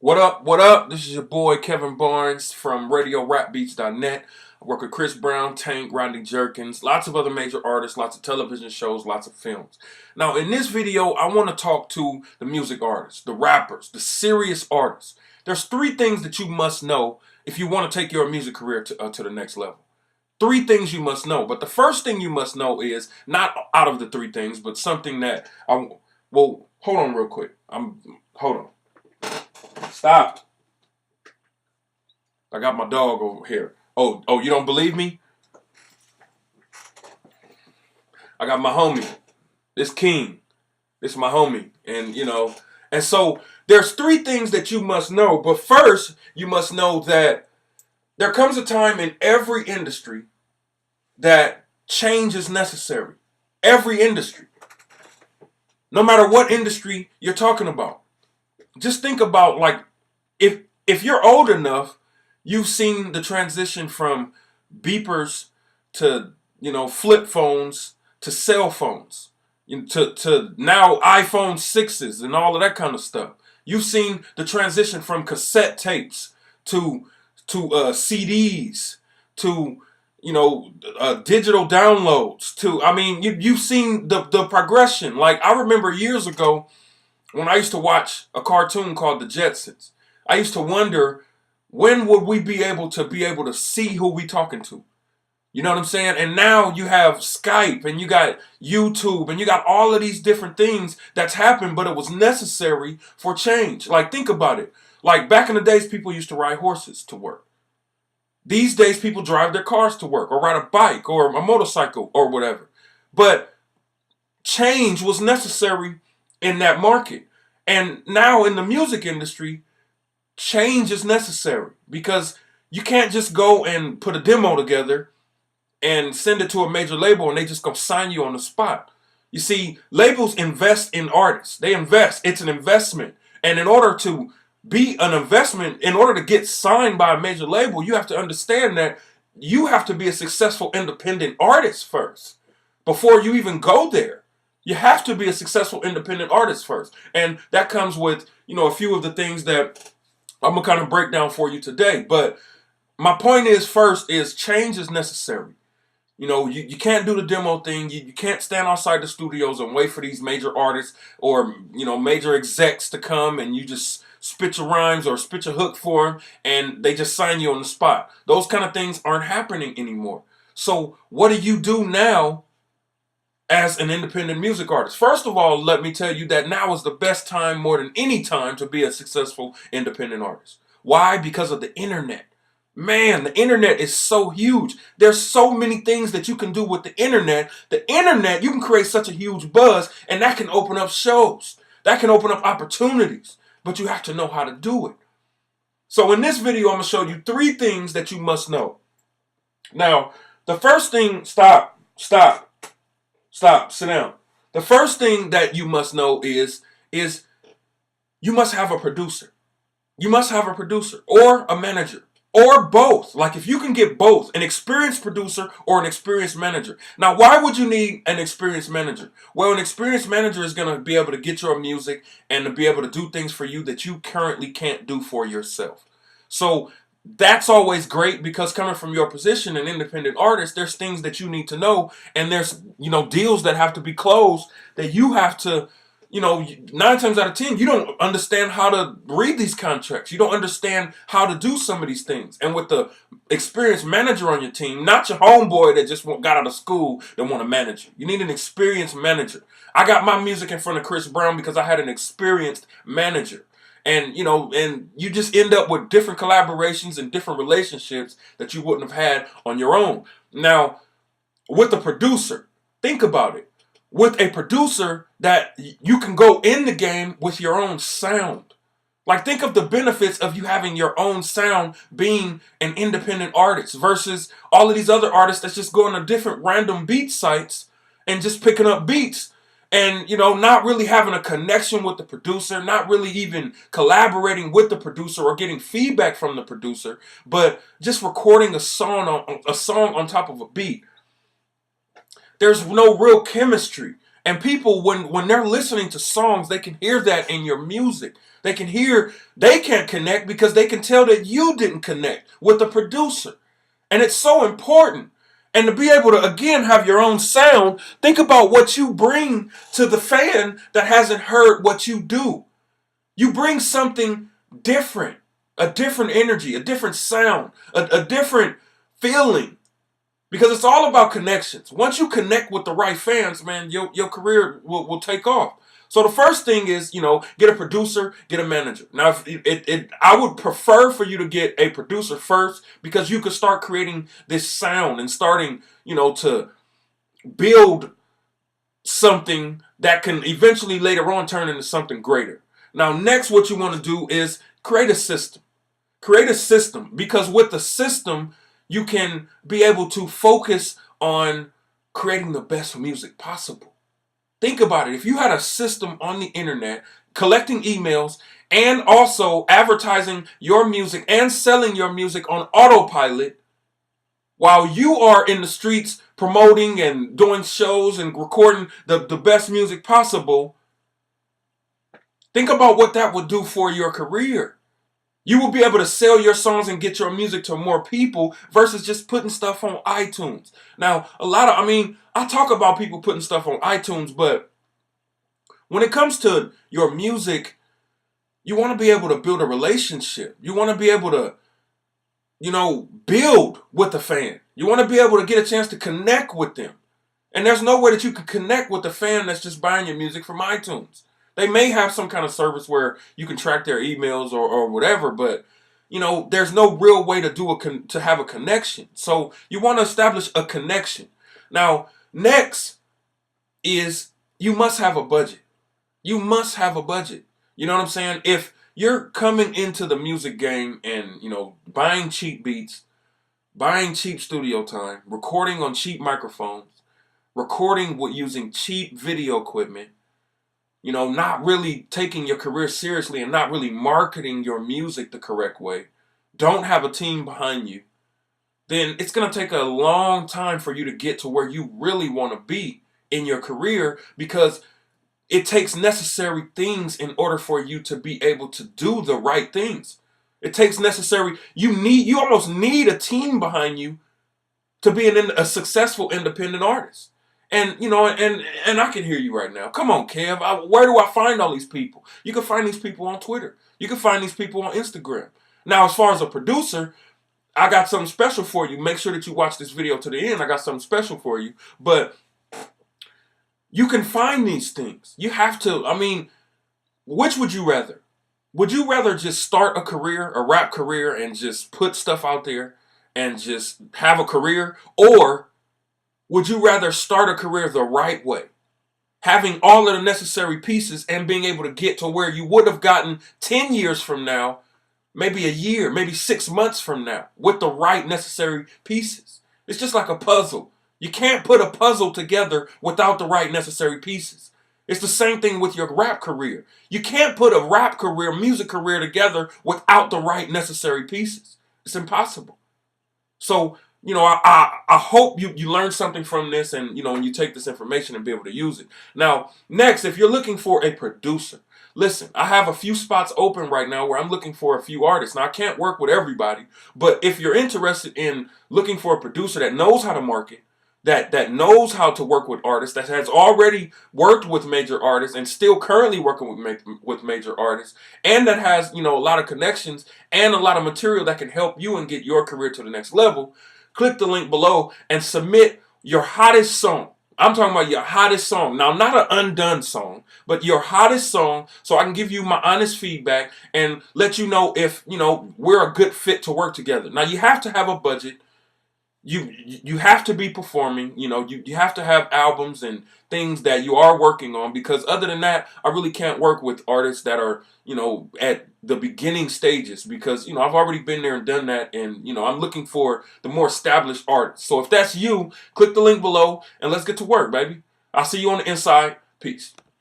What up? What up? This is your boy Kevin Barnes from RadioRapBeats.net. I work with Chris Brown, Tank, Rodney Jerkins, lots of other major artists, lots of television shows, lots of films. Now, in this video, I want to talk to the music artists, the rappers, the serious artists. There's three things that you must know if you want to take your music career to the next level. Three things you must know. But the first thing you must know is not out of the three things, but something that well, hold on real quick. Hold on. Stop. I got my dog over here. Oh, you don't believe me? I got my homie. This King. This is my homie. And so there's three things that you must know. But first, you must know that there comes a time in every industry that change is necessary. Every industry. No matter what industry you're talking about. Just think about, like, if you're old enough, you've seen the transition from beepers to, flip phones to cell phones, to now iPhone 6s and all of that kind of stuff. You've seen the transition from cassette tapes to CDs to digital downloads to, you've seen the progression. Like, I remember years ago when I used to watch a cartoon called The Jetsons. I used to wonder, when would we be able to see who we talking to? You know what I'm saying? And now you have Skype and you got YouTube and you got all of these different things that's happened, but it was necessary for change. Like, think about it. Like, back in the days, people used to ride horses to work. These days, people drive their cars to work or ride a bike or a motorcycle or whatever. But change was necessary in that market. And now in the music industry, change is necessary because you can't just go and put a demo together and send it to a major label and they just gonna sign you on the spot. You see, labels invest in artists. They invest. It's an investment. And in order to be an investment, in order to get signed by a major label, you have to understand that you have to be a successful independent artist first before you even go there. You have to be a successful independent artist first. And that comes with, a few of the things that I'm going to kind of break down for you today. But my point is, first, is change is necessary. You can't do the demo thing. You can't stand outside the studios and wait for these major artists or, major execs to come and you just spit your rhymes or spit your hook for them and they just sign you on the spot. Those kind of things aren't happening anymore. So what do you do now as an independent music artist? First of all, let me tell you that now is the best time more than any time to be a successful independent artist. Why? Because of the internet. Man, the internet is so huge. There's so many things that you can do with the internet. The internet, you can create such a huge buzz, and that can open up shows. That can open up opportunities. But you have to know how to do it. So in this video, I'm going to show you three things that you must know. Now, the first thing, stop, sit down. The first thing that you must know is you must have a producer. You must have a producer or a manager or both. Like, if you can get both, an experienced producer or an experienced manager. Now, why would you need an experienced manager? Well, an experienced manager is going to be able to get your music and to be able to do things for you that you currently can't do for yourself. So that's always great because coming from your position, an independent artist, there's things that you need to know, and there's, deals that have to be closed that you have to, 9 times out of 10, you don't understand how to read these contracts. You don't understand how to do some of these things. And with the experienced manager on your team, not your homeboy that just got out of school that want to manage you. You need an experienced manager. I got my music in front of Chris Brown because I had an experienced manager. And, and you just end up with different collaborations and different relationships that you wouldn't have had on your own. Now, with a producer, think about it. With a producer, that you can go in the game with your own sound. Like, think of the benefits of you having your own sound being an independent artist versus all of these other artists that's just going to different random beat sites and just picking up beats and, not really having a connection with the producer, not really even collaborating with the producer or getting feedback from the producer, but just recording a song on top of a beat. There's no real chemistry. And people, when they're listening to songs, they can hear that in your music. They can't connect because they can tell that you didn't connect with the producer. And it's so important. And to be able to, again, have your own sound, think about what you bring to the fan that hasn't heard what you do. You bring something different, a different energy, a different sound, a different feeling. Because it's all about connections. Once you connect with the right fans, man, your career will take off. So the first thing is, get a producer, get a manager. Now, I would prefer for you to get a producer first because you could start creating this sound and starting, to build something that can eventually later on turn into something greater. Now, next, what you want to do is create a system. Create a system because with the system, you can be able to focus on creating the best music possible. Think about it. If you had a system on the internet collecting emails and also advertising your music and selling your music on autopilot while you are in the streets promoting and doing shows and recording the best music possible, think about what that would do for your career. You will be able to sell your songs and get your music to more people versus just putting stuff on iTunes. Now, I talk about people putting stuff on iTunes, but when it comes to your music, you want to be able to build a relationship. You want to be able to, build with the fan. You want to be able to get a chance to connect with them. And there's no way that you can connect with the fan that's just buying your music from iTunes. They may have some kind of service where you can track their emails or whatever, but there's no real way to to have a connection. So you want to establish a connection. Now, next is you must have a budget. You must have a budget. You know what I'm saying? If you're coming into the music game and buying cheap beats, buying cheap studio time, recording on cheap microphones, recording with using cheap video equipment, not really taking your career seriously and not really marketing your music the correct way, don't have a team behind you, then it's going to take a long time for you to get to where you really want to be in your career because it takes necessary things in order for you to be able to do the right things. It takes you almost need a team behind you to be a successful independent artist. And and I can hear you right now. Come on, Kev. Where do I find all these people? You can find these people on Twitter. You can find these people on Instagram. Now, as far as a producer, I got something special for you. Make sure that you watch this video to the end. I got something special for you. But you can find these things. You have to. Which would you rather? Would you rather just start a rap career, and just put stuff out there and just have a career? Or would you rather start a career the right way, having all of the necessary pieces and being able to get to where you would have gotten 10 years from now, maybe a year, maybe 6 months from now, with the right necessary pieces? It's just like a puzzle. You can't put a puzzle together without the right necessary pieces. It's the same thing with your rap career. You can't put a rap career, music career together without the right necessary pieces. It's impossible. So, I hope you learn something from this and, you take this information and be able to use it. Now, next, if you're looking for a producer, listen, I have a few spots open right now where I'm looking for a few artists. Now, I can't work with everybody, but if you're interested in looking for a producer that knows how to market, that knows how to work with artists, that has already worked with major artists and still currently working with major artists, and that has, a lot of connections and a lot of material that can help you and get your career to the next level, click the link below and submit your hottest song. I'm talking about your hottest song. Now, not an undone song, but your hottest song, so I can give you my honest feedback and let you know if, we're a good fit to work together. Now, you have to have a budget. You have to be performing, you have to have albums and things that you are working on, because other than that, I really can't work with artists that are, at the beginning stages, because, I've already been there and done that, and, I'm looking for the more established artists. So if that's you, click the link below and let's get to work, baby. I'll see you on the inside. Peace.